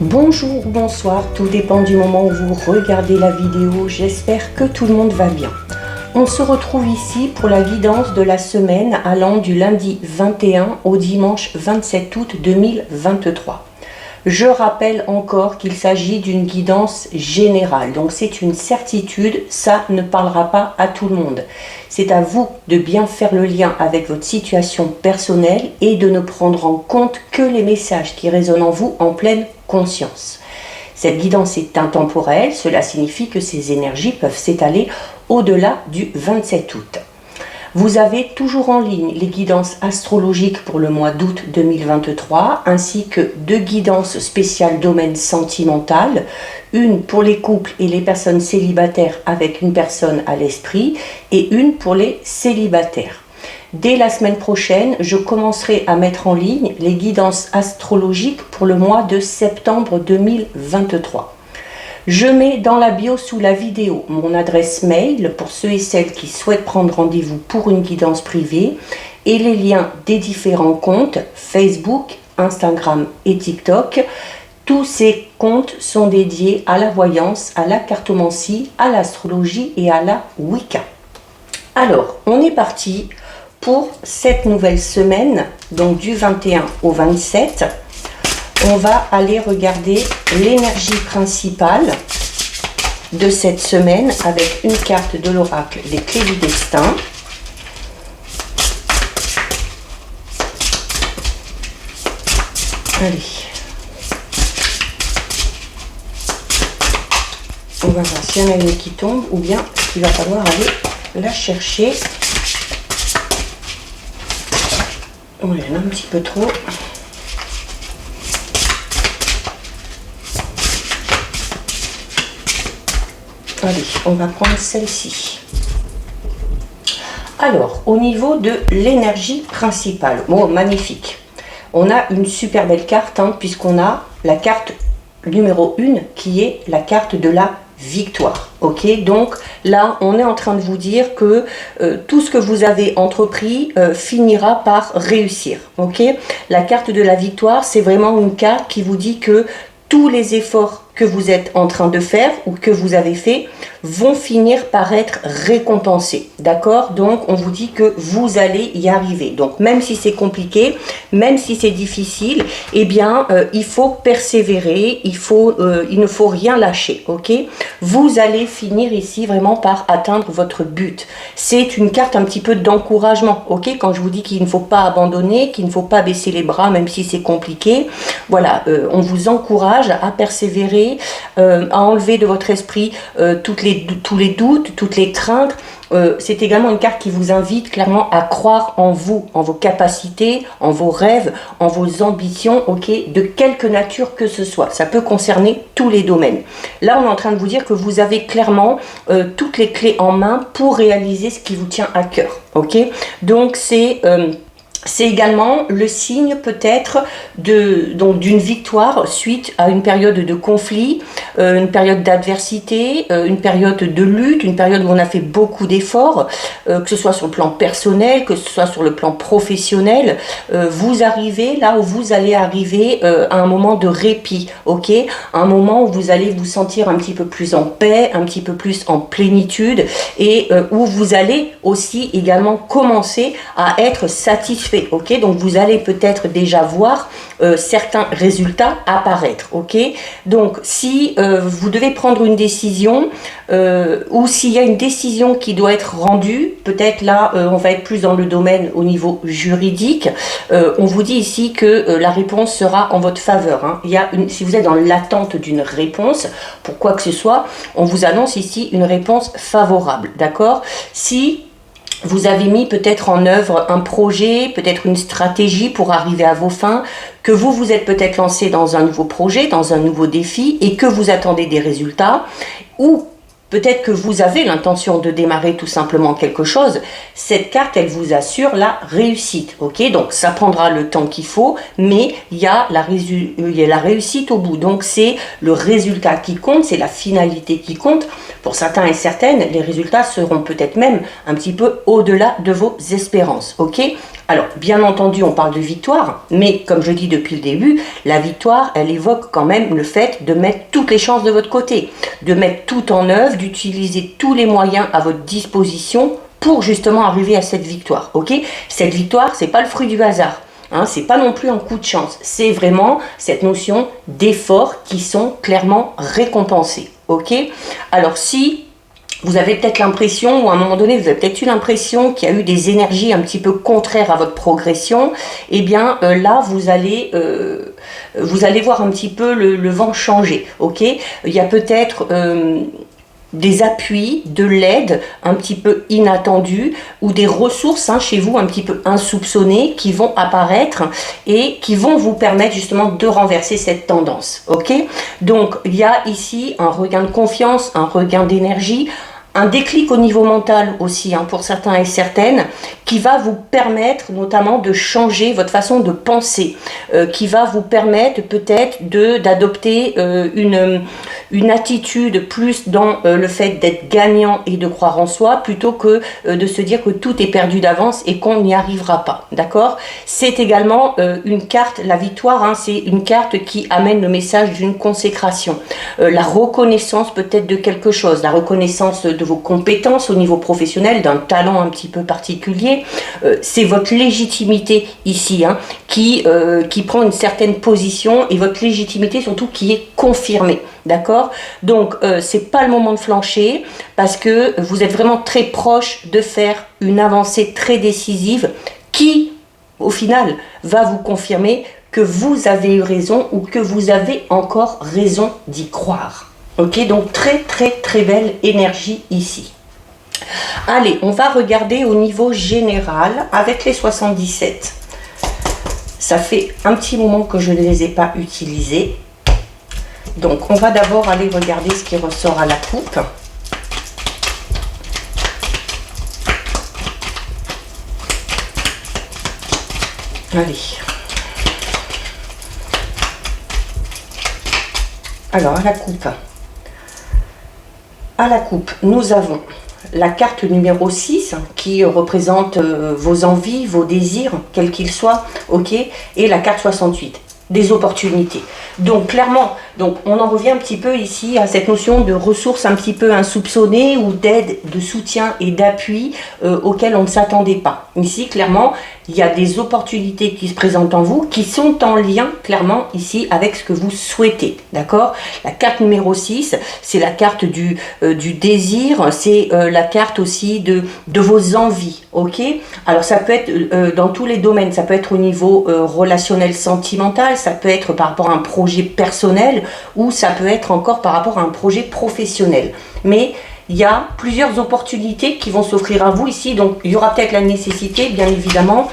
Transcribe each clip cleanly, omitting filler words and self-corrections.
Bonjour, bonsoir, tout dépend du moment où vous regardez la vidéo, j'espère que tout le monde va bien. On se retrouve ici pour la guidance de la semaine allant du lundi 21 au dimanche 27 août 2023. Je rappelle encore qu'il s'agit d'une guidance générale, donc c'est une certitude, ça ne parlera pas à tout le monde. C'est à vous de bien faire le lien avec votre situation personnelle et de ne prendre en compte que les messages qui résonnent en vous en pleine conscience. Cette guidance est intemporelle, cela signifie que ces énergies peuvent s'étaler au-delà du 27 août. Vous avez toujours en ligne les guidances astrologiques pour le mois d'août 2023, ainsi que 2 guidances spéciales domaine sentimental, une pour les couples et les personnes célibataires avec une personne à l'esprit, et une pour les célibataires. Dès la semaine prochaine, je commencerai à mettre en ligne les guidances astrologiques pour le mois de septembre 2023. Je mets dans la bio sous la vidéo mon adresse mail pour ceux et celles qui souhaitent prendre rendez-vous pour une guidance privée et les liens des différents comptes Facebook, Instagram et TikTok. Tous ces comptes sont dédiés à la voyance, à la cartomancie, à l'astrologie et à la Wicca. Alors, on est parti pour cette nouvelle semaine, donc du 21 au 27. On va aller regarder l'énergie principale de cette semaine avec une carte de l'oracle des clés du destin. Allez. On va voir s'il y en a une qui tombe ou bien il va falloir aller la chercher. Oh, il y en a un petit peu trop. Allez, on va prendre celle-ci. Alors, au niveau de l'énergie principale, bon, magnifique. On a une super belle carte, puisqu'on a la carte numéro 1 qui est la carte de la victoire. Ok, donc là, on est en train de vous dire que tout ce que vous avez entrepris finira par réussir. Ok, la carte de la victoire, c'est vraiment une carte qui vous dit que tous les efforts que vous êtes en train de faire ou que vous avez fait vont finir par être récompensés. D'accord? Donc, on vous dit que vous allez y arriver. Donc, même si c'est compliqué, même si c'est difficile, eh bien, il faut persévérer, il ne faut rien lâcher. Ok? Vous allez finir ici vraiment par atteindre votre but. C'est une carte un petit peu d'encouragement. Ok? Quand je vous dis qu'il ne faut pas abandonner, qu'il ne faut pas baisser les bras, même si c'est compliqué. Voilà, on vous encourage à persévérer, à enlever de votre esprit tous les doutes, toutes les craintes. C'est également une carte qui vous invite clairement à croire en vous, en vos capacités, en vos rêves, en vos ambitions, ok, de quelque nature que ce soit. Ça peut concerner tous les domaines. Là, on est en train de vous dire que vous avez clairement toutes les clés en main pour réaliser ce qui vous tient à cœur, ok. Donc, c'est également le signe peut-être d'une victoire suite à une période de conflit, une période d'adversité, une période de lutte, une période où on a fait beaucoup d'efforts, que ce soit sur le plan personnel, que ce soit sur le plan professionnel. Vous arrivez là où vous allez arriver à un moment de répit, ok, un moment où vous allez vous sentir un petit peu plus en paix, un petit peu plus en plénitude et où vous allez aussi également commencer à être satisfait. Ok, donc vous allez peut-être déjà voir certains résultats apparaître. Ok, donc si vous devez prendre une décision ou s'il y a une décision qui doit être rendue, peut-être là on va être plus dans le domaine au niveau juridique. On vous dit ici que la réponse sera en votre faveur. Si vous êtes dans l'attente d'une réponse pour quoi que ce soit, on vous annonce ici une réponse favorable. D'accord? Si vous avez mis peut-être en œuvre un projet, peut-être une stratégie pour arriver à vos fins, que vous vous êtes peut-être lancé dans un nouveau projet, dans un nouveau défi et que vous attendez des résultats, ou peut-être que vous avez l'intention de démarrer tout simplement quelque chose. Cette carte, elle vous assure la réussite. Ok, donc ça prendra le temps qu'il faut, mais il y a la réussite au bout. Donc c'est le résultat qui compte, c'est la finalité qui compte. Pour certains et certaines, les résultats seront peut-être même un petit peu au-delà de vos espérances. Ok, Alors, bien entendu, on parle de victoire, mais comme je dis depuis le début, la victoire, elle évoque quand même le fait de mettre toutes les chances de votre côté, de mettre tout en œuvre, d'utiliser tous les moyens à votre disposition pour justement arriver à cette victoire, ok? Cette victoire, c'est pas le fruit du hasard. Hein, c'est pas non plus un coup de chance, c'est vraiment cette notion d'efforts qui sont clairement récompensés, ok? Alors si vous avez peut-être l'impression, ou à un moment donné, vous avez peut-être eu l'impression qu'il y a eu des énergies un petit peu contraires à votre progression, eh bien là, vous allez voir un petit peu le vent changer, ok? Il y a peut-être des appuis, de l'aide un petit peu inattendue ou des ressources chez vous un petit peu insoupçonnées qui vont apparaître et qui vont vous permettre justement de renverser cette tendance. Ok? Donc il y a ici un regain de confiance, un regain d'énergie, un déclic au niveau mental aussi pour certains et certaines qui va vous permettre notamment de changer votre façon de penser, qui va vous permettre peut-être d'adopter une attitude plus dans le fait d'être gagnant et de croire en soi plutôt que de se dire que tout est perdu d'avance et qu'on n'y arrivera pas, d'accord? C'est également une carte, la victoire, c'est une carte qui amène le message d'une consécration, la reconnaissance peut-être de quelque chose, la reconnaissance de vos compétences au niveau professionnel, d'un talent un petit peu particulier, c'est votre légitimité ici qui prend une certaine position et votre légitimité surtout qui est confirmée. D'accord? Donc, c'est pas le moment de flancher parce que vous êtes vraiment très proche de faire une avancée très décisive qui, au final, va vous confirmer que vous avez eu raison ou que vous avez encore raison d'y croire. Ok? Donc, très, très, très belle énergie ici. Allez, on va regarder au niveau général avec les 77. Ça fait un petit moment que je ne les ai pas utilisés. Donc, on va d'abord aller regarder ce qui ressort à la coupe. Allez. Alors, à la coupe, nous avons la carte numéro 6 qui représente vos envies, vos désirs, quels qu'ils soient, ok, et la carte 68. Des opportunités. Donc clairement, on en revient un petit peu ici à cette notion de ressources un petit peu insoupçonnées ou d'aide, de soutien et d'appui auxquelles on ne s'attendait pas. Ici, clairement, il y a des opportunités qui se présentent en vous, qui sont en lien, clairement, ici, avec ce que vous souhaitez. D'accord? La carte numéro 6, c'est la carte du désir, c'est la carte aussi de vos envies. Ok? Alors, ça peut être dans tous les domaines, ça peut être au niveau relationnel, sentimental, ça peut être par rapport à un projet personnel ou ça peut être encore par rapport à un projet professionnel. Mais il y a plusieurs opportunités qui vont s'offrir à vous ici. Donc, il y aura peut-être la nécessité, bien évidemment,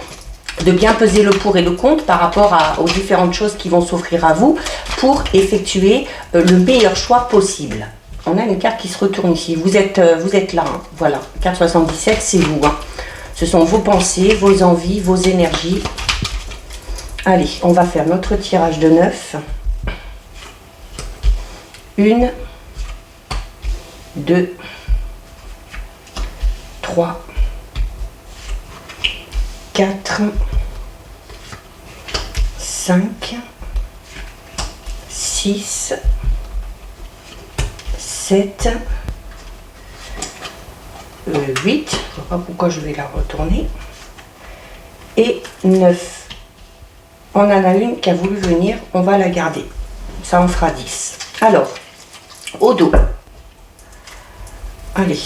de bien peser le pour et le contre par rapport aux différentes choses qui vont s'offrir à vous pour effectuer le meilleur choix possible. On a une carte qui se retourne ici. Vous êtes là. Voilà. Carte 77, c'est vous. Ce sont vos pensées, vos envies, vos énergies. Allez, on va faire notre tirage de 9. 1, 2, 3, 4, 5, 6, 7, 8. Je ne sais pas pourquoi je vais la retourner. Et 9. On en a une qui a voulu venir, on va la garder. Ça en fera 10. Alors, au dos. Allez.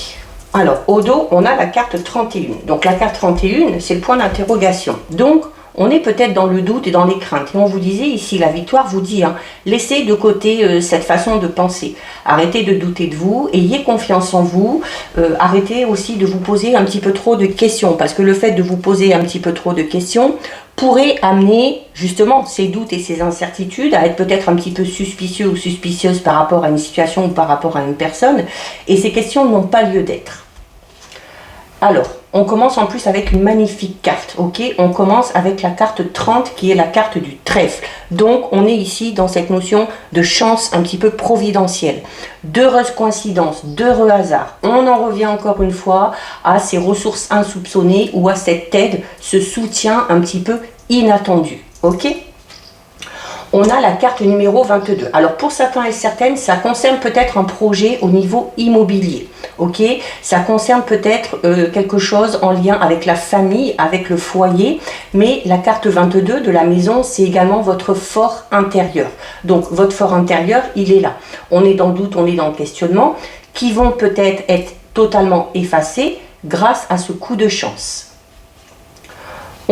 Alors, au dos, on a la carte 31. Donc, la carte 31, c'est le point d'interrogation. Donc, on est peut-être dans le doute et dans les craintes. Et on vous disait ici, la victoire vous dit, laissez de côté cette façon de penser. Arrêtez de douter de vous, ayez confiance en vous. Arrêtez aussi de vous poser un petit peu trop de questions. Parce que le fait de vous poser un petit peu trop de questions pourrait amener justement ces doutes et ces incertitudes à être peut-être un petit peu suspicieux ou suspicieuse par rapport à une situation ou par rapport à une personne. Et ces questions n'ont pas lieu d'être. Alors, on commence en plus avec une magnifique carte, ok? On commence avec la carte 30 qui est la carte du trèfle. Donc, on est ici dans cette notion de chance un petit peu providentielle. D'heureuses coïncidences, d'heureux hasards. On en revient encore une fois à ces ressources insoupçonnées ou à cette aide, ce soutien un petit peu inattendu, ok? On a la carte numéro 22. Alors pour certains et certaines, ça concerne peut-être un projet au niveau immobilier. Ok, ça concerne peut-être quelque chose en lien avec la famille, avec le foyer. Mais la carte 22 de la maison, c'est également votre fort intérieur. Donc votre fort intérieur, il est là. On est dans le doute, on est dans le questionnement, qui vont peut-être être totalement effacés grâce à ce coup de chance.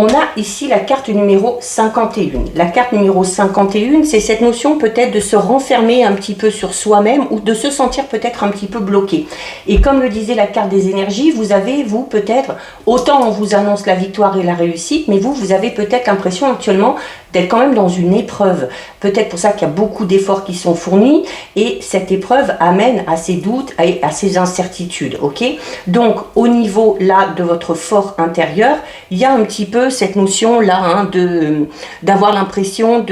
On a ici la carte numéro 51. La carte numéro 51, c'est cette notion peut-être de se renfermer un petit peu sur soi-même ou de se sentir peut-être un petit peu bloqué. Et comme le disait la carte des énergies, vous avez, vous, peut-être, autant on vous annonce la victoire et la réussite, mais vous avez peut-être l'impression actuellement d'être quand même dans une épreuve. Peut-être pour ça qu'il y a beaucoup d'efforts qui sont fournis et cette épreuve amène à ces doutes et à ces incertitudes. Ok, donc au niveau là de votre fort intérieur, il y a un petit peu cette notion là hein, d'avoir l'impression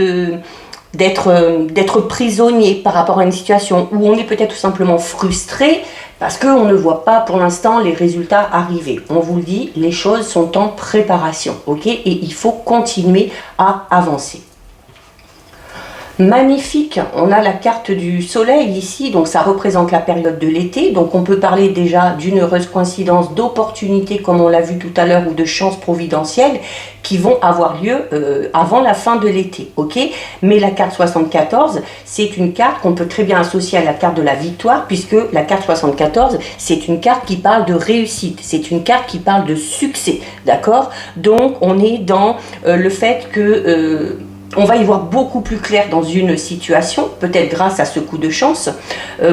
d'être prisonnier par rapport à une situation où on est peut-être tout simplement frustré parce qu'on ne voit pas pour l'instant les résultats arriver. On vous le dit, les choses sont en préparation, ok? Et il faut continuer à avancer. Magnifique, on a la carte du soleil ici, donc ça représente la période de l'été, donc on peut parler déjà d'une heureuse coïncidence, d'opportunités comme on l'a vu tout à l'heure ou de chances providentielles qui vont avoir lieu avant la fin de l'été, ok? Mais la carte 74, c'est une carte qu'on peut très bien associer à la carte de la victoire puisque la carte 74, c'est une carte qui parle de réussite, c'est une carte qui parle de succès, d'accord? Donc on est dans le fait que on va y voir beaucoup plus clair dans une situation, peut-être grâce à ce coup de chance.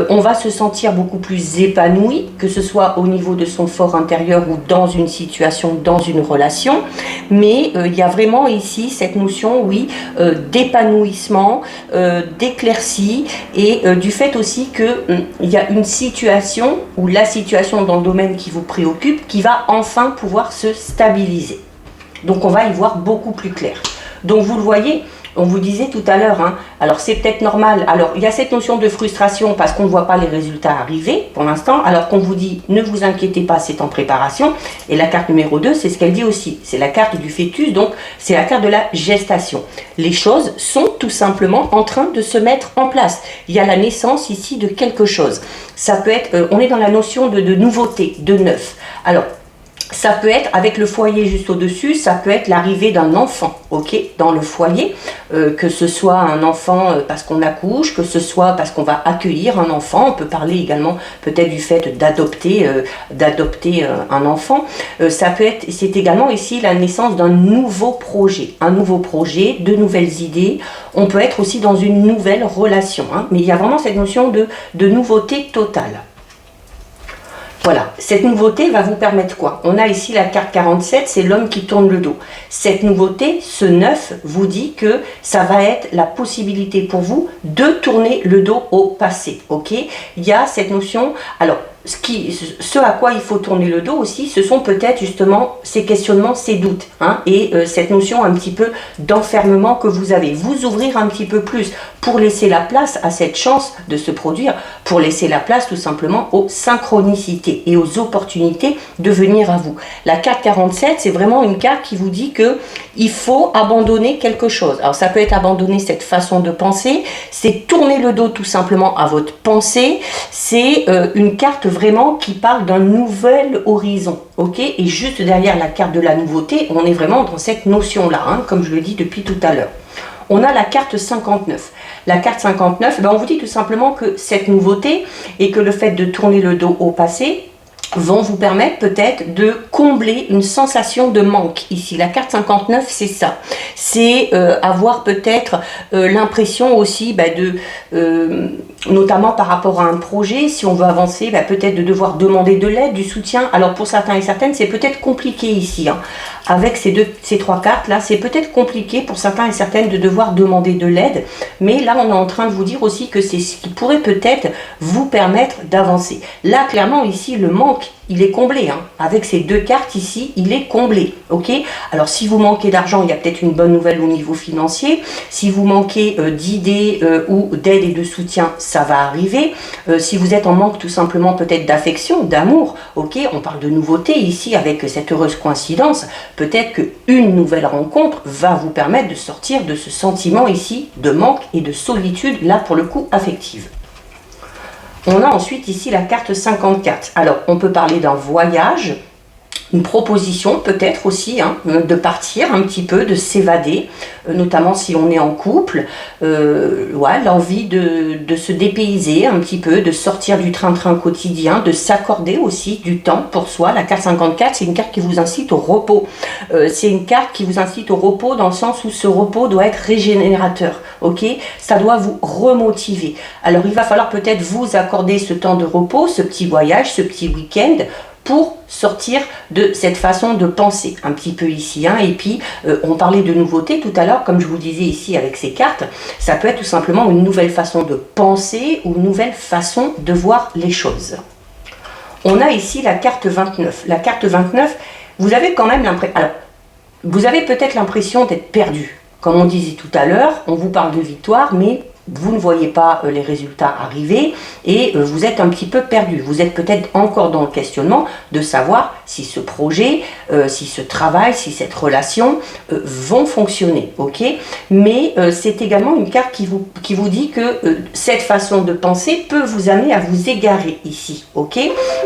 On va se sentir beaucoup plus épanoui, que ce soit au niveau de son fort intérieur ou dans une situation, dans une relation. Mais il y a vraiment ici cette notion, oui, d'épanouissement, d'éclaircie et du fait aussi qu'il y a une situation ou la situation dans le domaine qui vous préoccupe qui va enfin pouvoir se stabiliser. Donc on va y voir beaucoup plus clair. Donc vous le voyez, on vous disait tout à l'heure, hein, alors c'est peut-être normal, alors il y a cette notion de frustration parce qu'on ne voit pas les résultats arriver pour l'instant, alors qu'on vous dit ne vous inquiétez pas, c'est en préparation. Et la carte numéro 2, c'est ce qu'elle dit aussi, c'est la carte du fœtus, donc c'est la carte de la gestation. Les choses sont tout simplement en train de se mettre en place. Il y a la naissance ici de quelque chose. Ça peut être, on est dans la notion de nouveauté, de neuf. Alors, ça peut être avec le foyer juste au-dessus, ça peut être l'arrivée d'un enfant, ok, dans le foyer, que ce soit un enfant parce qu'on accouche, que ce soit parce qu'on va accueillir un enfant. On peut parler également peut-être du fait d'adopter un enfant. Ça peut être, c'est également ici la naissance d'un nouveau projet, de nouvelles idées. On peut être aussi dans une nouvelle relation, hein, mais il y a vraiment cette notion de nouveauté totale. Voilà, cette nouveauté va vous permettre quoi? On a ici la carte 47, c'est l'homme qui tourne le dos. Cette nouveauté, ce 9, vous dit que ça va être la possibilité pour vous de tourner le dos au passé, ok? Il y a cette notion, alors, ce à quoi il faut tourner le dos aussi, ce sont peut-être justement ces questionnements, ces doutes, hein, et cette notion un petit peu d'enfermement que vous avez. Vous ouvrir un petit peu plus pour laisser la place à cette chance de se produire, pour laisser la place tout simplement aux synchronicités et aux opportunités de venir à vous. La carte 47, c'est vraiment une carte qui vous dit que il faut abandonner quelque chose. Alors ça peut être abandonner cette façon de penser, c'est tourner le dos tout simplement à votre pensée, c'est une carte vraiment qui parle d'un nouvel horizon, ok? Et juste derrière la carte de la nouveauté, on est vraiment dans cette notion-là, hein, comme je le dis depuis tout à l'heure. On a la carte 59. La carte 59, on vous dit tout simplement que cette nouveauté et que le fait de tourner le dos au passé vont vous permettre peut-être de combler une sensation de manque. Ici, la carte 59, c'est ça. C'est avoir peut-être l'impression aussi notamment par rapport à un projet, si on veut avancer, peut-être de devoir demander de l'aide, du soutien. Alors pour certains et certaines, c'est peut-être compliqué ici, hein. Avec ces trois cartes là, c'est peut-être compliqué pour certains et certaines de devoir demander de l'aide, mais là on est en train de vous dire aussi que c'est ce qui pourrait peut-être vous permettre d'avancer. Là clairement ici le manque, il est comblé, hein. Avec ces deux cartes ici, il est comblé, ok. Alors si vous manquez d'argent, il y a peut-être une bonne nouvelle au niveau financier. Si vous manquez d'idées ou d'aide et de soutien, ça va arriver. Si vous êtes en manque tout simplement peut-être d'affection, d'amour, ok, on parle de nouveauté ici avec cette heureuse coïncidence. Peut-être qu'une nouvelle rencontre va vous permettre de sortir de ce sentiment ici de manque et de solitude, là pour le coup affective. On a ensuite ici la carte 54. Alors, on peut parler d'un voyage, une proposition peut-être aussi, hein, de partir un petit peu, de s'évader, notamment si on est en couple, ouais, l'envie de se dépayser un petit peu, de sortir du train-train quotidien, de s'accorder aussi du temps pour soi. La carte 54, c'est une carte qui vous incite au repos. C'est une carte qui vous incite au repos dans le sens où ce repos doit être régénérateur, ok? Ça doit vous remotiver. Alors, il va falloir peut-être vous accorder ce temps de repos, ce petit voyage, ce petit week-end, pour sortir de cette façon de penser un petit peu ici, hein. Et puis on parlait de nouveauté tout à l'heure, comme je vous disais ici avec ces cartes, ça peut être tout simplement une nouvelle façon de penser ou une nouvelle façon de voir les choses. On a ici la carte 29. La carte 29, vous avez quand même l'impression, alors vous avez peut-être l'impression d'être perdu. Comme on disait tout à l'heure, on vous parle de victoire, mais vous ne voyez pas les résultats arriver et vous êtes un petit peu perdu. Vous êtes peut-être encore dans le questionnement de savoir si ce projet, si ce travail, si cette relation vont fonctionner, ok? Mais c'est également une carte qui vous dit que cette façon de penser peut vous amener à vous égarer ici, ok?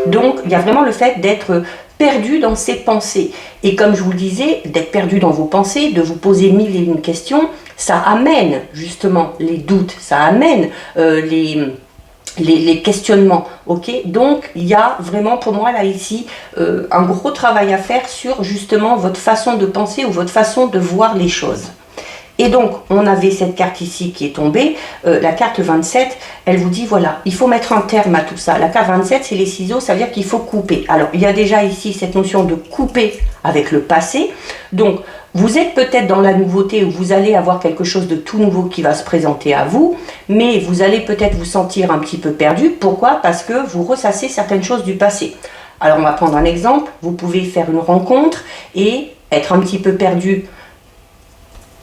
Donc il y a vraiment le fait d'être perdu dans ses pensées. Et comme je vous le disais, d'être perdu dans vos pensées, de vous poser mille et une questions, ça amène justement les doutes, ça amène les questionnements, ok? Donc il y a vraiment pour moi là ici un gros travail à faire sur justement votre façon de penser ou votre façon de voir les choses. Et donc, on avait cette carte ici qui est tombée, la carte 27, elle vous dit, voilà, il faut mettre un terme à tout ça. La carte 27, c'est les ciseaux, ça veut dire qu'il faut couper. Alors, il y a déjà ici cette notion de couper avec le passé. Donc, vous êtes peut-être dans la nouveauté où vous allez avoir quelque chose de tout nouveau qui va se présenter à vous, mais vous allez peut-être vous sentir un petit peu perdu. Pourquoi? Parce que vous ressassez certaines choses du passé. Alors, on va prendre un exemple. Vous pouvez faire une rencontre et être un petit peu perdu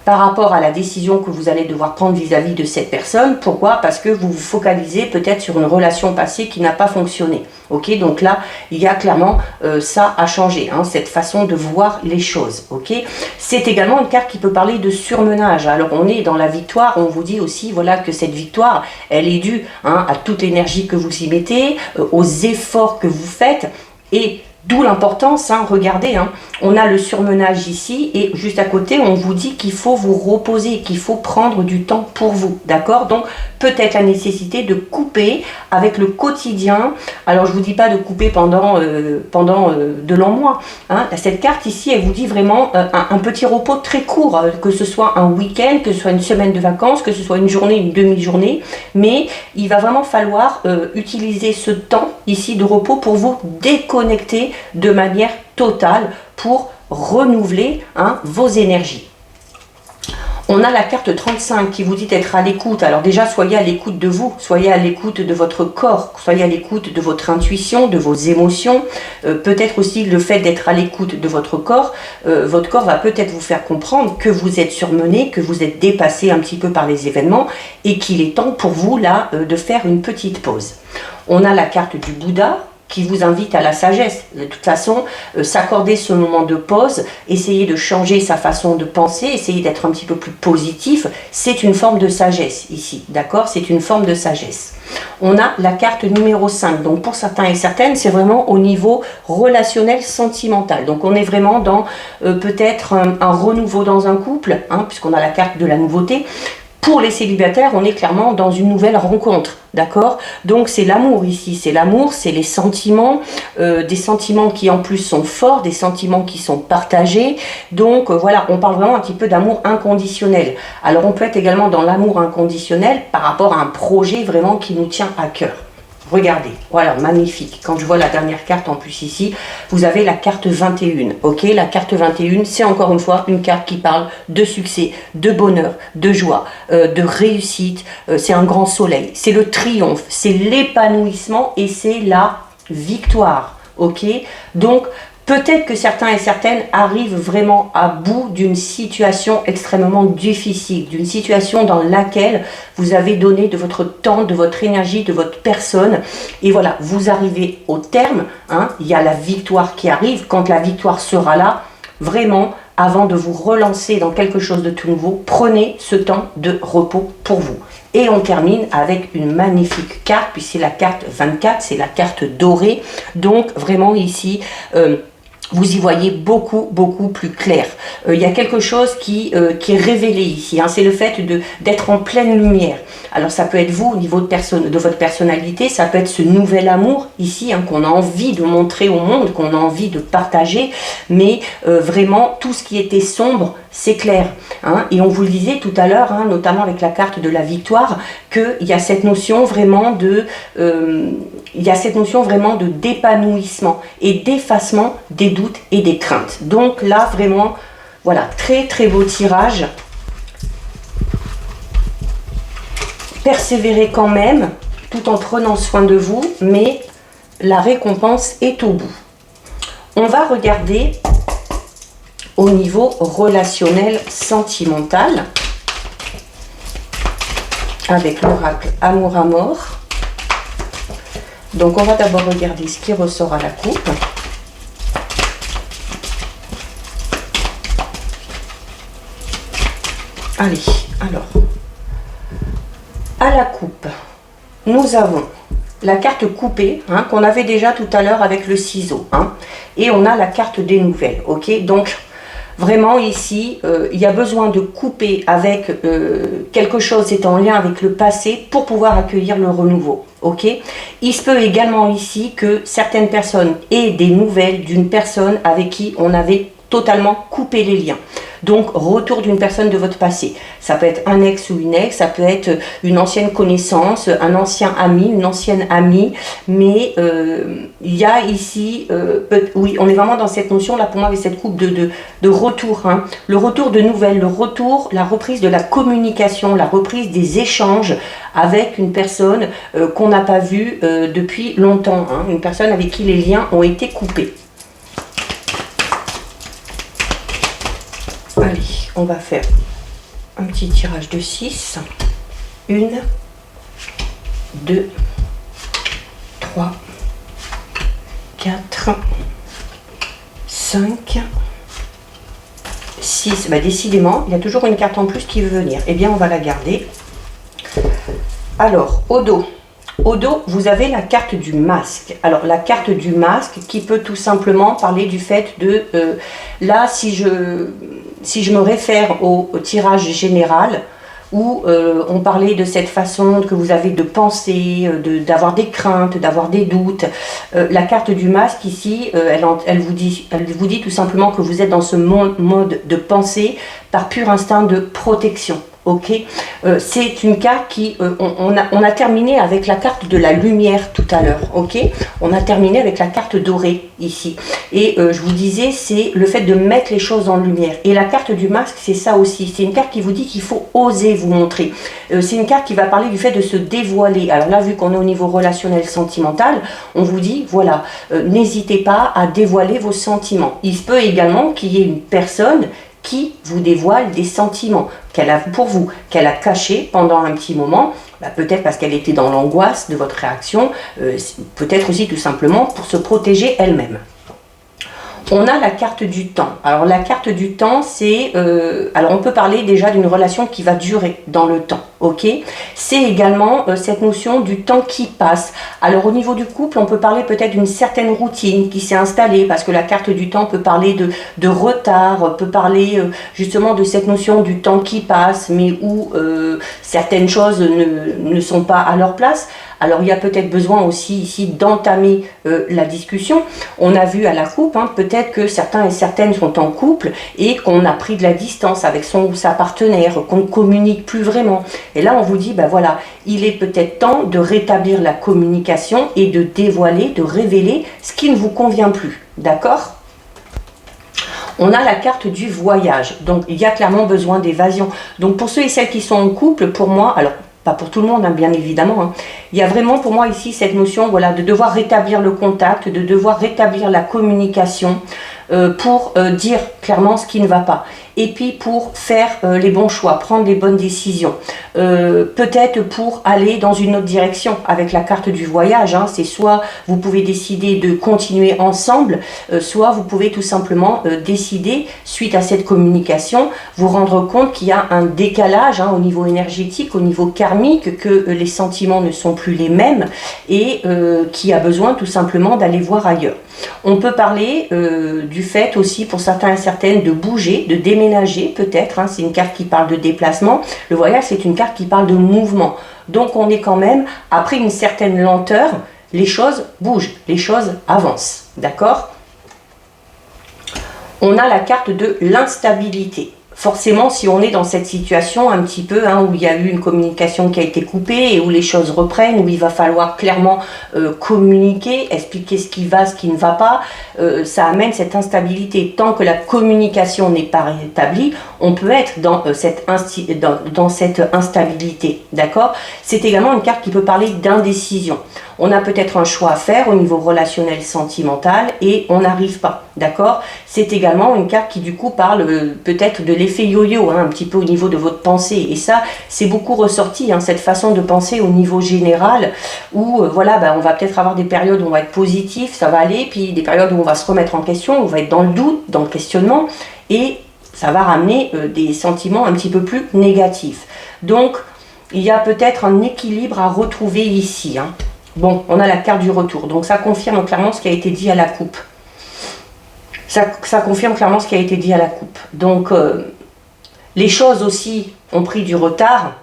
par rapport à la décision que vous allez devoir prendre vis-à-vis de cette personne. Pourquoi? Parce que vous vous focalisez peut-être sur une relation passée qui n'a pas fonctionné. Ok, donc là, il y a clairement ça à changer, hein, cette façon de voir les choses. Ok, c'est également une carte qui peut parler de surmenage. Alors, on est dans la victoire. On vous dit aussi, voilà, que cette victoire, elle est due, hein, à toute l'énergie que vous y mettez, aux efforts que vous faites et d'où l'importance, hein, regardez, hein, on a le surmenage ici et juste à côté, on vous dit qu'il faut vous reposer, qu'il faut prendre du temps pour vous, d'accord? Donc, peut-être la nécessité de couper avec le quotidien. Alors, je ne vous dis pas de couper pendant de longs mois, hein. Cette carte ici, elle vous dit vraiment un petit repos très court, que ce soit un week-end, que ce soit une semaine de vacances, que ce soit une journée, une demi-journée, mais il va vraiment falloir utiliser ce temps ici de repos pour vous déconnecter de manière totale pour renouveler, hein, vos énergies. On a la carte 35 qui vous dit d'être à l'écoute. Alors déjà, soyez à l'écoute de vous, soyez à l'écoute de votre corps, soyez à l'écoute de votre intuition, de vos émotions. Peut-être aussi le fait d'être à l'écoute de votre corps va peut-être vous faire comprendre que vous êtes surmené, que vous êtes dépassé un petit peu par les événements et qu'il est temps pour vous là de faire une petite pause. On a la carte du Bouddha qui vous invite à la sagesse. De toute façon, s'accorder ce moment de pause, essayer de changer sa façon de penser, essayer d'être un petit peu plus positif, c'est une forme de sagesse ici, d'accord? C'est une forme de sagesse. On a la carte numéro 5, donc pour certains et certaines, c'est vraiment au niveau relationnel sentimental. Donc on est vraiment dans peut-être un renouveau dans un couple, hein, puisqu'on a la carte de la nouveauté. Pour les célibataires, on est clairement dans une nouvelle rencontre, d'accord? Donc c'est l'amour ici, c'est l'amour, c'est les sentiments, des sentiments qui en plus sont forts, des sentiments qui sont partagés. Donc voilà, on parle vraiment un petit peu d'amour inconditionnel. Alors on peut être également dans l'amour inconditionnel par rapport à un projet vraiment qui nous tient à cœur. Regardez, voilà, magnifique. Quand je vois la dernière carte en plus ici, vous avez la carte 21. Ok, la carte 21, c'est encore une fois une carte qui parle de succès, de bonheur, de joie, de réussite. C'est un grand soleil, c'est le triomphe, c'est l'épanouissement et c'est la victoire. Ok, donc peut-être que certains et certaines arrivent vraiment à bout d'une situation extrêmement difficile, d'une situation dans laquelle vous avez donné de votre temps, de votre énergie, de votre personne. Et voilà, vous arrivez au terme, hein, il y a la victoire qui arrive. Quand la victoire sera là, vraiment, avant de vous relancer dans quelque chose de tout nouveau, prenez ce temps de repos pour vous. Et on termine avec une magnifique carte, puis c'est la carte 24, c'est la carte dorée. Donc vraiment ici, vous y voyez beaucoup plus clair. Il y a quelque chose qui est révélé ici, hein, c'est le fait d'être en pleine lumière. Alors ça peut être vous au niveau de votre personnalité, ça peut être ce nouvel amour ici, hein, qu'on a envie de montrer au monde, qu'on a envie de partager, mais vraiment tout ce qui était sombre s'éclaire. Hein, et on vous le disait tout à l'heure, hein, notamment avec la carte de la victoire, qu'il y a cette notion vraiment d'épanouissement et d'effacement des doutes et des craintes. Donc là vraiment, voilà, très beau tirage. Persévérez quand même, tout en prenant soin de vous, mais la récompense est au bout. On va regarder au niveau relationnel sentimental avec l'oracle Amour à mort. Donc on va d'abord regarder ce qui ressort à la coupe. Allez, alors, à la coupe, nous avons la carte coupée, hein, qu'on avait déjà tout à l'heure avec le ciseau, hein, et on a la carte des nouvelles, ok? Donc, vraiment ici, il y a besoin de couper avec quelque chose qui est en lien avec le passé pour pouvoir accueillir le renouveau, ok? Il se peut également ici que certaines personnes aient des nouvelles d'une personne avec qui on avait totalement coupé les liens. Donc, retour d'une personne de votre passé. Ça peut être un ex ou une ex, ça peut être une ancienne connaissance, un ancien ami, une ancienne amie. Mais il y a ici, oui, on est vraiment dans cette notion, là pour moi, avec cette coupe de retour. Hein. Le retour de nouvelles, le retour, la reprise de la communication, la reprise des échanges avec une personne qu'on n'a pas vue depuis longtemps. Hein. Une personne avec qui les liens ont été coupés. Allez, on va faire un petit tirage de 6. 1, 2, 3, 4, 5, 6. Bah, décidément, il y a toujours une carte en plus qui veut venir. Eh bien, on va la garder. Alors, au dos. Au dos, vous avez la carte du masque. Alors, la carte du masque qui peut tout simplement parler du fait de... là, si je me réfère au tirage général, où on parlait de cette façon que vous avez de penser, d'avoir des craintes, d'avoir des doutes. La carte du masque ici, elle vous dit tout simplement que vous êtes dans ce mode de pensée par pur instinct de protection. Ok, c'est une carte qui, on a terminé avec la carte de la lumière tout à l'heure, ok, on a terminé avec la carte dorée ici, et je vous disais, c'est le fait de mettre les choses en lumière, et la carte du masque, c'est ça aussi, c'est une carte qui vous dit qu'il faut oser vous montrer, c'est une carte qui va parler du fait de se dévoiler. Alors là, vu qu'on est au niveau relationnel sentimental, on vous dit, voilà, n'hésitez pas à dévoiler vos sentiments. Il se peut également qu'il y ait une personne qui vous dévoile des sentiments qu'elle a pour vous, qu'elle a cachés pendant un petit moment, bah peut-être parce qu'elle était dans l'angoisse de votre réaction, peut-être aussi tout simplement pour se protéger elle-même. On a la carte du temps. Alors la carte du temps, c'est... alors on peut parler déjà d'une relation qui va durer dans le temps. ok? C'est également cette notion du temps qui passe. Alors au niveau du couple, on peut parler peut-être d'une certaine routine qui s'est installée, parce que la carte du temps peut parler de retard, peut parler justement de cette notion du temps qui passe, mais où certaines choses ne sont pas à leur place. Alors il y a peut-être besoin aussi ici d'entamer la discussion. On a vu à la coupe, hein, peut-être que certains et certaines sont en couple et qu'on a pris de la distance avec son ou sa partenaire, qu'on ne communique plus vraiment. Et là on vous dit, ben voilà, il est peut-être temps de rétablir la communication et de dévoiler, de révéler ce qui ne vous convient plus. D'accord ? On a la carte du voyage, donc il y a clairement besoin d'évasion. Donc pour ceux et celles qui sont en couple, pour moi, alors pas pour tout le monde, hein, bien évidemment, hein, il y a vraiment pour moi ici cette notion, voilà, de devoir rétablir le contact, de devoir rétablir la communication pour dire clairement ce qui ne va pas. Et puis pour faire les bons choix, prendre les bonnes décisions. Peut-être pour aller dans une autre direction avec la carte du voyage. Hein, c'est soit vous pouvez décider de continuer ensemble, soit vous pouvez tout simplement décider, suite à cette communication, vous rendre compte qu'il y a un décalage hein, au niveau énergétique, au niveau karmique, que les sentiments ne sont plus les mêmes et qu'il y a besoin tout simplement d'aller voir ailleurs. On peut parler du fait aussi pour certains et certaines de bouger, de déménager peut-être, hein, c'est une carte qui parle de déplacement. Le voyage c'est une carte qui parle de mouvement. Donc on est quand même, après une certaine lenteur, les choses bougent, les choses avancent. D'accord ? On a la carte de l'instabilité. Forcément, si on est dans cette situation un petit peu hein, où il y a eu une communication qui a été coupée et où les choses reprennent, où il va falloir clairement communiquer, expliquer ce qui va, ce qui ne va pas, ça amène cette instabilité. Tant que la communication n'est pas rétablie, on peut être dans cette instabilité. D'accord ? C'est également une carte qui peut parler d'indécision. On a peut-être un choix à faire au niveau relationnel, sentimental et on n'arrive pas, d'accord? C'est également une carte qui du coup parle peut-être de l'effet yo-yo, hein, un petit peu au niveau de votre pensée. Et ça, c'est beaucoup ressorti, hein, cette façon de penser au niveau général où voilà, on va peut-être avoir des périodes où on va être positif, ça va aller, puis des périodes où on va se remettre en question, où on va être dans le doute, dans le questionnement et ça va ramener des sentiments un petit peu plus négatifs. Donc, il y a peut-être un équilibre à retrouver ici, hein. Bon, on a la carte du retour, donc ça confirme clairement ce qui a été dit à la coupe. Ça confirme clairement ce qui a été dit à la coupe. Donc, les choses aussi ont pris du retard,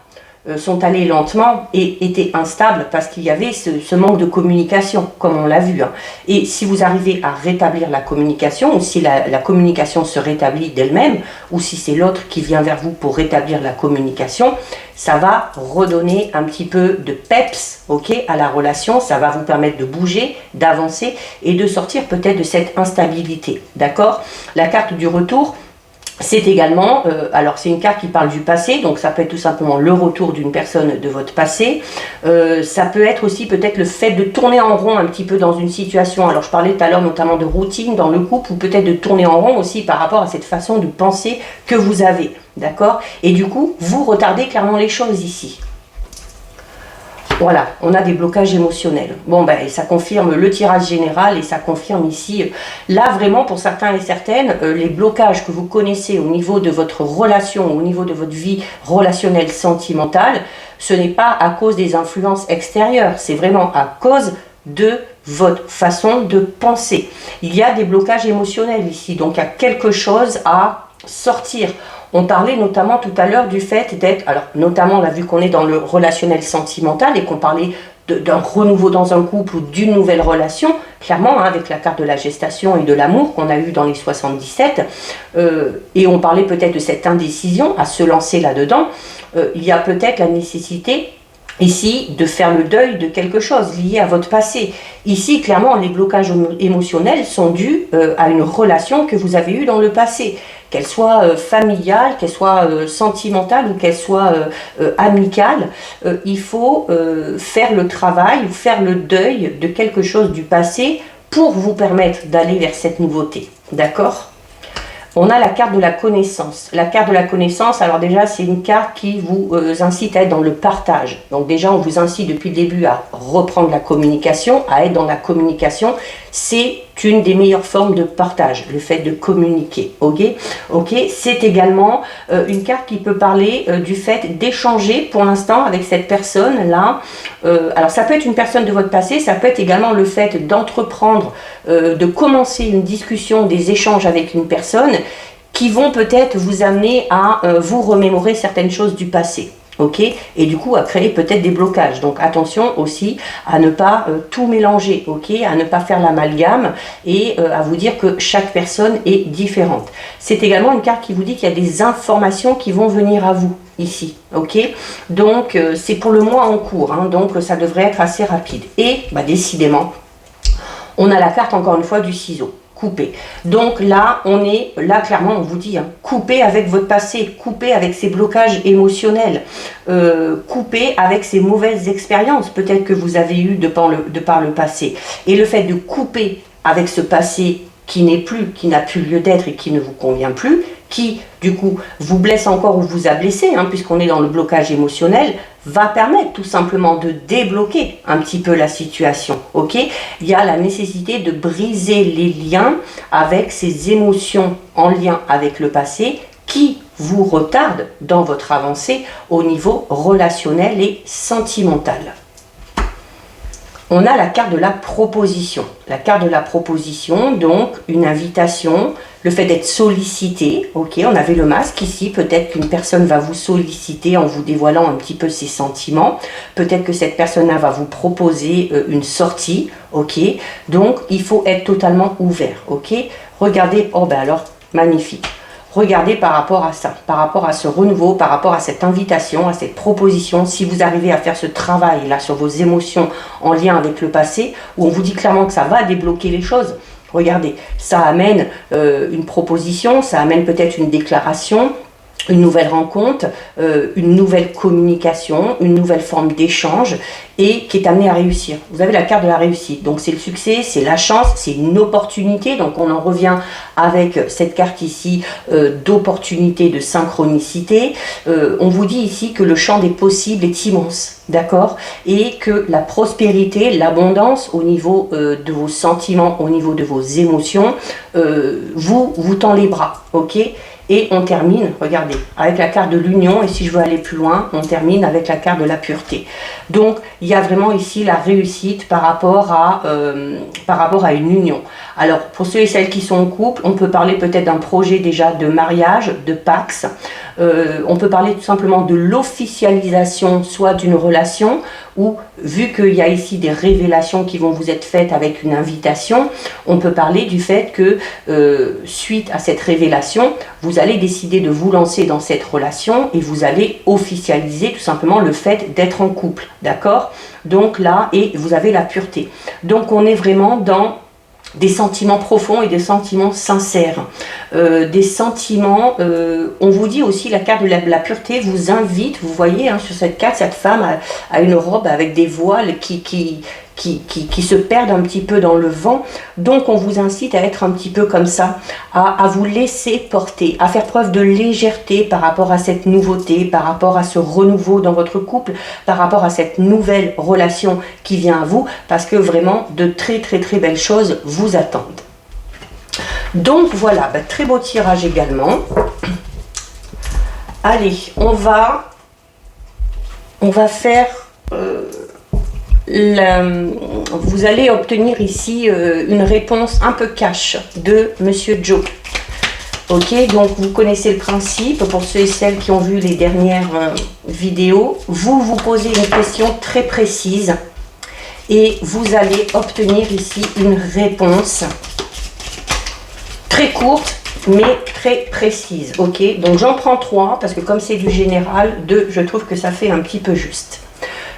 sont allées lentement et étaient instables parce qu'il y avait ce manque de communication, comme on l'a vu. Hein. Et si vous arrivez à rétablir la communication, ou si la communication se rétablit d'elle-même, ou si c'est l'autre qui vient vers vous pour rétablir la communication, ça va redonner un petit peu de peps, ok, à la relation, ça va vous permettre de bouger, d'avancer et de sortir peut-être de cette instabilité, d'accord? La carte du retour, c'est également, alors c'est une carte qui parle du passé, donc ça peut être tout simplement le retour d'une personne de votre passé. Ça peut être aussi peut-être le fait de tourner en rond un petit peu dans une situation. Alors je parlais tout à l'heure notamment de routine dans le couple, ou peut-être de tourner en rond aussi par rapport à cette façon de penser que vous avez, d'accord? Et du coup, vous retardez clairement les choses ici. Voilà, on a des blocages émotionnels. Bon, ça confirme le tirage général et ça confirme ici, là vraiment pour certains et certaines, les blocages que vous connaissez au niveau de votre relation, au niveau de votre vie relationnelle sentimentale, ce n'est pas à cause des influences extérieures, c'est vraiment à cause de votre façon de penser. Il y a des blocages émotionnels ici, donc il y a quelque chose à sortir. On parlait notamment tout à l'heure du fait d'être, alors notamment on a vu qu'on est dans le relationnel sentimental et qu'on parlait d'un renouveau dans un couple ou d'une nouvelle relation, clairement hein, avec la carte de la gestation et de l'amour qu'on a eu dans les 77, et on parlait peut-être de cette indécision à se lancer là-dedans, il y a peut-être la nécessité ici de faire le deuil de quelque chose lié à votre passé. Ici, clairement, les blocages émotionnels sont dus à une relation que vous avez eue dans le passé. Qu'elle soit familiale, qu'elle soit sentimentale ou qu'elle soit amicale, il faut faire le travail ou faire le deuil de quelque chose du passé pour vous permettre d'aller vers cette nouveauté. D'accord ? On a la carte de la connaissance. La carte de la connaissance, alors déjà, c'est une carte qui vous incite à être dans le partage. Donc déjà, on vous incite depuis le début à reprendre la communication, à être dans la communication. C'est une des meilleures formes de partage, le fait de communiquer. Ok, c'est également une carte qui peut parler du fait d'échanger pour l'instant avec cette personne-là. Alors ça peut être une personne de votre passé, ça peut être également le fait d'entreprendre, de commencer une discussion, des échanges avec une personne qui vont peut-être vous amener à vous remémorer certaines choses du passé. Ok, et du coup à créer peut-être des blocages. Donc attention aussi à ne pas tout mélanger, ok, à ne pas faire l'amalgame et à vous dire que chaque personne est différente. C'est également une carte qui vous dit qu'il y a des informations qui vont venir à vous ici, ok. Donc c'est pour le mois en cours, hein, donc ça devrait être assez rapide. Et décidément, on a la carte encore une fois du ciseau. Coupé. Donc là, clairement, on vous dit, hein, coupé avec votre passé, coupé avec ces blocages émotionnels, coupé avec ces mauvaises expériences, peut-être que vous avez eues de par le passé. Et le fait de couper avec ce passé qui n'a plus lieu d'être et qui ne vous convient plus, qui, du coup, vous blesse encore ou vous a blessé, hein, puisqu'on est dans le blocage émotionnel, va permettre tout simplement de débloquer un petit peu la situation, ok. Il y a la nécessité de briser les liens avec ces émotions en lien avec le passé qui vous retardent dans votre avancée au niveau relationnel et sentimental. On a la carte de la proposition. La carte de la proposition, donc une invitation, le fait d'être sollicité. Ok, on avait le masque ici. Peut-être qu'une personne va vous solliciter en vous dévoilant un petit peu ses sentiments. Peut-être que cette personne-là va vous proposer une sortie. Ok, donc il faut être totalement ouvert. Ok, regardez. Oh ben alors, magnifique. Regardez par rapport à ça, par rapport à ce renouveau, par rapport à cette invitation, à cette proposition. Si vous arrivez à faire ce travail là sur vos émotions en lien avec le passé, où on vous dit clairement que ça va débloquer les choses, regardez, ça amène une proposition, ça amène peut-être une déclaration, une nouvelle rencontre, une nouvelle communication, une nouvelle forme d'échange et qui est amenée à réussir. Vous avez la carte de la réussite, donc c'est le succès, c'est la chance, c'est une opportunité, donc on en revient avec cette carte ici d'opportunité, de synchronicité. On vous dit ici que le champ des possibles est immense, d'accord, et que la prospérité, l'abondance au niveau de vos sentiments, au niveau de vos émotions, vous tend les bras, ok. Et on termine, regardez, avec la carte de l'union, et si je veux aller plus loin, on termine avec la carte de la pureté. Donc, il y a vraiment ici la réussite par rapport à une union. Alors, pour ceux et celles qui sont en couple, on peut parler peut-être d'un projet déjà de mariage, de Pax. On peut parler tout simplement de l'officialisation, soit d'une relation, ou vu qu'il y a ici des révélations qui vont vous être faites avec une invitation, on peut parler du fait que suite à cette révélation, vous allez décider de vous lancer dans cette relation et vous allez officialiser tout simplement le fait d'être en couple, d'accord? Donc là, et vous avez la pureté. Donc on est vraiment dans des sentiments profonds et des sentiments sincères, des sentiments, on vous dit aussi, la carte de la pureté vous invite, vous voyez hein, sur cette carte, cette femme a une robe avec des voiles qui se perdent un petit peu dans le vent, donc on vous incite à être un petit peu comme ça, à vous laisser porter, à faire preuve de légèreté par rapport à cette nouveauté, par rapport à ce renouveau dans votre couple, par rapport à cette nouvelle relation qui vient à vous, parce que vraiment de très belles choses vous attendent. Donc voilà, très beau tirage également. Allez, on va faire... vous allez obtenir ici une réponse un peu cash de Monsieur Joe. Ok, donc vous connaissez le principe. Pour ceux et celles qui ont vu les dernières vidéos, vous posez une question très précise et vous allez obtenir ici une réponse très courte mais très précise. Ok, donc j'en prends 3 parce que comme c'est du général, 2, je trouve que ça fait un petit peu juste.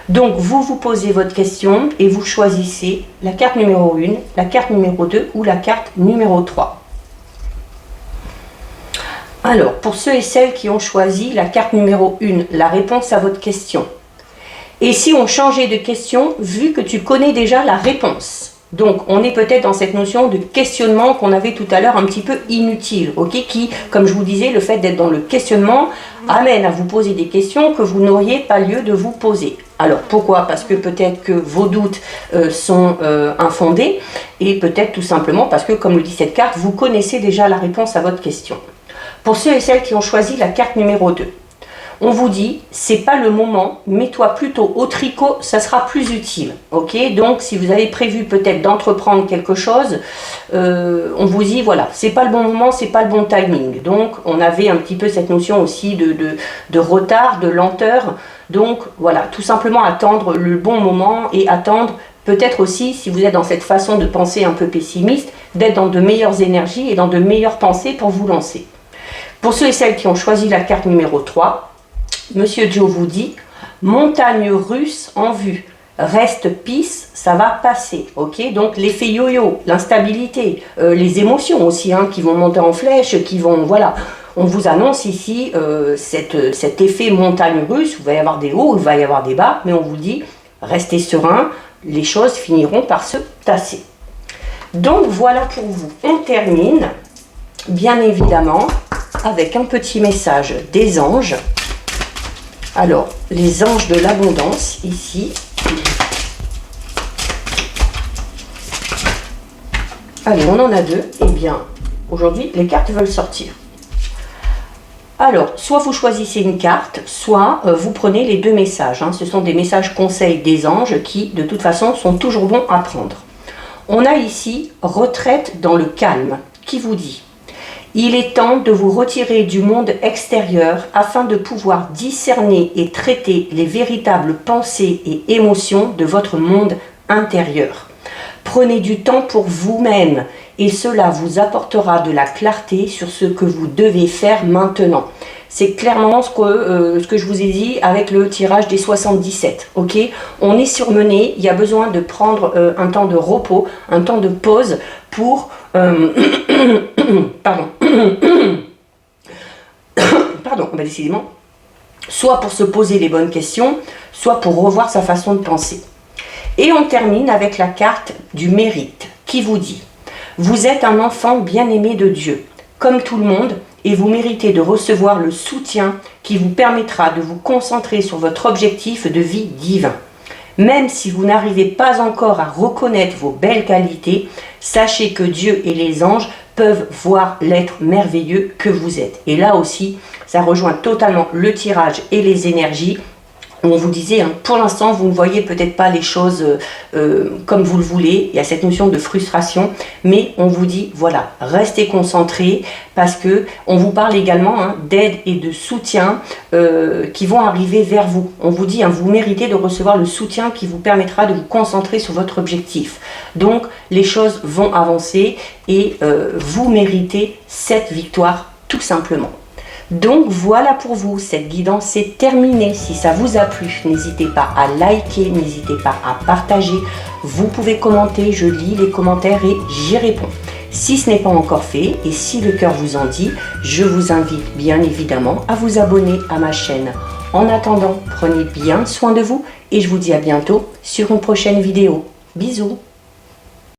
Donc, vous posez votre question et vous choisissez la carte numéro 1, la carte numéro 2 ou la carte numéro 3. Alors, pour ceux et celles qui ont choisi la carte numéro 1, la réponse à votre question. Et si on changeait de question, vu que tu connais déjà la réponse? Donc, on est peut-être dans cette notion de questionnement qu'on avait tout à l'heure un petit peu inutile, ok, qui, comme je vous disais, le fait d'être dans le questionnement amène à vous poser des questions que vous n'auriez pas lieu de vous poser. Alors pourquoi? Parce que peut-être que vos doutes sont infondés, et peut-être tout simplement parce que, comme le dit cette carte, vous connaissez déjà la réponse à votre question. Pour ceux et celles qui ont choisi la carte numéro 2, on vous dit, c'est pas le moment, mets-toi plutôt au tricot, ça sera plus utile. Ok, donc si vous avez prévu peut-être d'entreprendre quelque chose, on vous dit, voilà, c'est pas le bon moment, c'est pas le bon timing. Donc on avait un petit peu cette notion aussi de retard, de lenteur. Donc voilà, tout simplement attendre le bon moment et attendre peut-être aussi, si vous êtes dans cette façon de penser un peu pessimiste, d'être dans de meilleures énergies et dans de meilleures pensées pour vous lancer. Pour ceux et celles qui ont choisi la carte numéro 3, Monsieur Joe vous dit, montagne russe en vue, reste peace, ça va passer, ok? Donc l'effet yo-yo, l'instabilité, les émotions aussi, hein, qui vont monter en flèche, qui vont, voilà. On vous annonce ici cet effet montagne russe, il va y avoir des hauts, il va y avoir des bas, mais on vous dit, restez serein, les choses finiront par se tasser. Donc voilà pour vous, on termine, bien évidemment, avec un petit message des anges. Alors, les anges de l'abondance, ici. Allez, on en a deux. Eh bien, aujourd'hui, les cartes veulent sortir. Alors, soit vous choisissez une carte, soit vous prenez les deux messages. Hein. Ce sont des messages conseils des anges qui, de toute façon, sont toujours bons à prendre. On a ici « Retraite dans le calme » qui vous dit: il est temps de vous retirer du monde extérieur afin de pouvoir discerner et traiter les véritables pensées et émotions de votre monde intérieur. Prenez du temps pour vous-même et cela vous apportera de la clarté sur ce que vous devez faire maintenant. C'est clairement ce que je vous ai dit avec le tirage des 77. Ok, on est surmené, il y a besoin de prendre un temps de repos, un temps de pause pour... pardon. Pardon, bah décidément. Soit pour se poser les bonnes questions, soit pour revoir sa façon de penser. Et on termine avec la carte du mérite qui vous dit: vous êtes un enfant bien-aimé de Dieu, comme tout le monde, et vous méritez de recevoir le soutien qui vous permettra de vous concentrer sur votre objectif de vie divin. Même si vous n'arrivez pas encore à reconnaître vos belles qualités, sachez que Dieu et les anges peuvent voir l'être merveilleux que vous êtes. Et là aussi, ça rejoint totalement le tirage et les énergies. On vous disait, hein, pour l'instant, vous ne voyez peut-être pas les choses comme vous le voulez. Il y a cette notion de frustration, mais on vous dit, voilà, restez concentrés parce que on vous parle également hein, d'aide et de soutien qui vont arriver vers vous. On vous dit, hein, vous méritez de recevoir le soutien qui vous permettra de vous concentrer sur votre objectif. Donc, les choses vont avancer et vous méritez cette victoire tout simplement. Donc voilà pour vous, cette guidance est terminée. Si ça vous a plu, n'hésitez pas à liker, n'hésitez pas à partager. Vous pouvez commenter, je lis les commentaires et j'y réponds. Si ce n'est pas encore fait et si le cœur vous en dit, je vous invite bien évidemment à vous abonner à ma chaîne. En attendant, prenez bien soin de vous et je vous dis à bientôt sur une prochaine vidéo. Bisous!